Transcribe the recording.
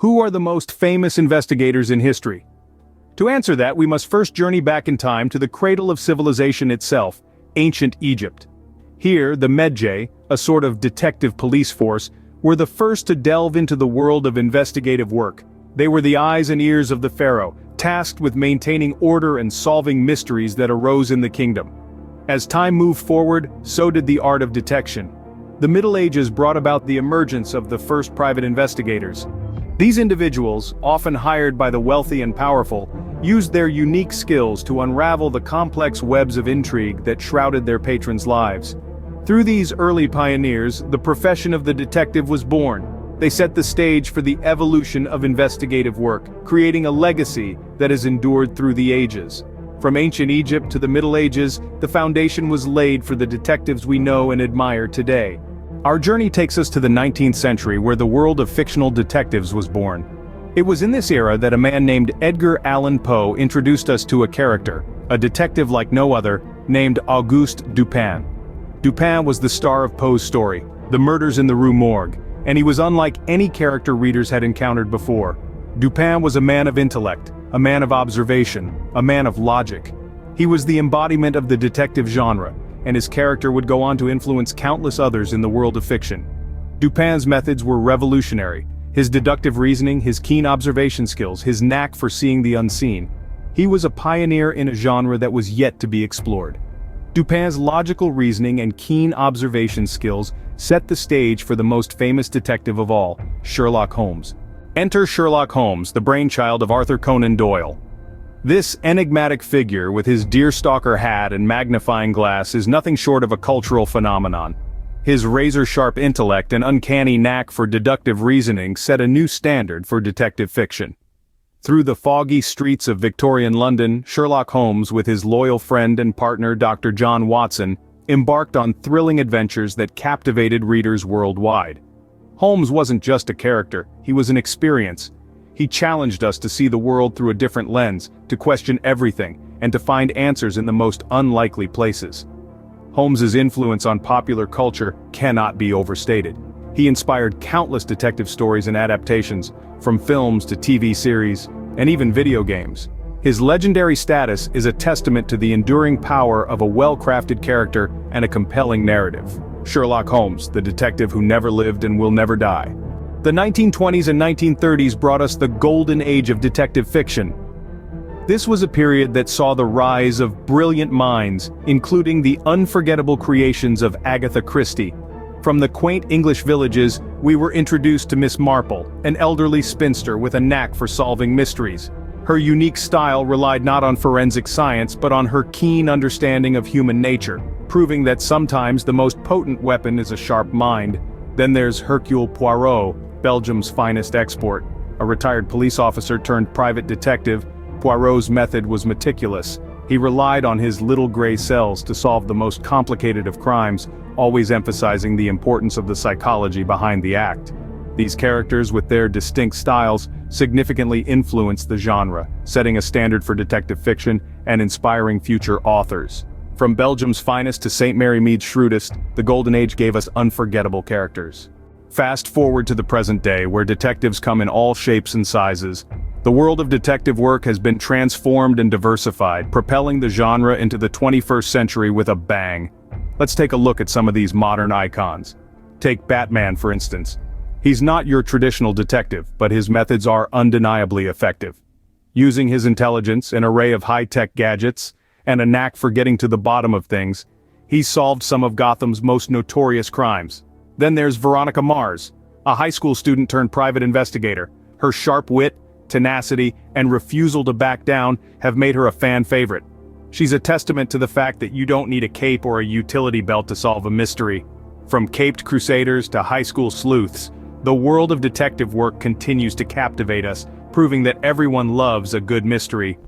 Who are the most famous investigators in history? To answer that, we must first journey back in time to the cradle of civilization itself, ancient Egypt. Here, the Magi, a sort of detective police force, were the first to delve into the world of investigative work. They were the eyes and ears of the pharaoh, tasked with maintaining order and solving mysteries that arose in the kingdom. As time moved forward, so did the art of detection. The Middle Ages brought about the emergence of the first private investigators. These individuals, often hired by the wealthy and powerful, used their unique skills to unravel the complex webs of intrigue that shrouded their patrons' lives. Through these early pioneers, the profession of the detective was born. They set the stage for the evolution of investigative work, creating a legacy that has endured through the ages. From ancient Egypt to the Middle Ages, the foundation was laid for the detectives we know and admire today. Our journey takes us to the 19th century, where the world of fictional detectives was born. It was in this era that a man named Edgar Allan Poe introduced us to a character, a detective like no other, named Auguste Dupin. Dupin was the star of Poe's story, The Murders in the Rue Morgue, and he was unlike any character readers had encountered before. Dupin was a man of intellect, a man of observation, a man of logic. He was the embodiment of the detective genre, and his character would go on to influence countless others in the world of fiction. Dupin's methods were revolutionary. His deductive reasoning, his keen observation skills, his knack for seeing the unseen. He was a pioneer in a genre that was yet to be explored. Dupin's logical reasoning and keen observation skills set the stage for the most famous detective of all, Sherlock Holmes. Enter Sherlock Holmes, the brainchild of Arthur Conan Doyle. This enigmatic figure with his deerstalker hat and magnifying glass is nothing short of a cultural phenomenon. His razor-sharp intellect and uncanny knack for deductive reasoning set a new standard for detective fiction. Through the foggy streets of Victorian London, Sherlock Holmes, with his loyal friend and partner Dr. John Watson, embarked on thrilling adventures that captivated readers worldwide. Holmes wasn't just a character, he was an experience. He challenged us to see the world through a different lens, to question everything, and to find answers in the most unlikely places. Holmes's influence on popular culture cannot be overstated. He inspired countless detective stories and adaptations, from films to TV series, and even video games. His legendary status is a testament to the enduring power of a well-crafted character and a compelling narrative. Sherlock Holmes, the detective who never lived and will never die. The 1920s and 1930s brought us the golden age of detective fiction. This was a period that saw the rise of brilliant minds, including the unforgettable creations of Agatha Christie. From the quaint English villages, we were introduced to Miss Marple, an elderly spinster with a knack for solving mysteries. Her unique style relied not on forensic science but on her keen understanding of human nature, proving that sometimes the most potent weapon is a sharp mind. Then there's Hercule Poirot, Belgium's finest export. A retired police officer turned private detective, Poirot's method was meticulous. He relied on his little gray cells to solve the most complicated of crimes, always emphasizing the importance of the psychology behind the act. These characters, with their distinct styles, significantly influenced the genre, setting a standard for detective fiction and inspiring future authors. From Belgium's finest to St. Mary Mead's shrewdest, the Golden Age gave us unforgettable characters. Fast forward to the present day, where detectives come in all shapes and sizes. The world of detective work has been transformed and diversified, propelling the genre into the 21st century with a bang. Let's take a look at some of these modern icons. Take Batman, for instance. He's not your traditional detective, but his methods are undeniably effective. Using his intelligence, an array of high-tech gadgets, and a knack for getting to the bottom of things, he solved some of Gotham's most notorious crimes. Then there's Veronica Mars, a high school student turned private investigator. Her sharp wit, tenacity, and refusal to back down have made her a fan favorite. She's a testament to the fact that you don't need a cape or a utility belt to solve a mystery. From caped crusaders to high school sleuths, the world of detective work continues to captivate us, proving that everyone loves a good mystery.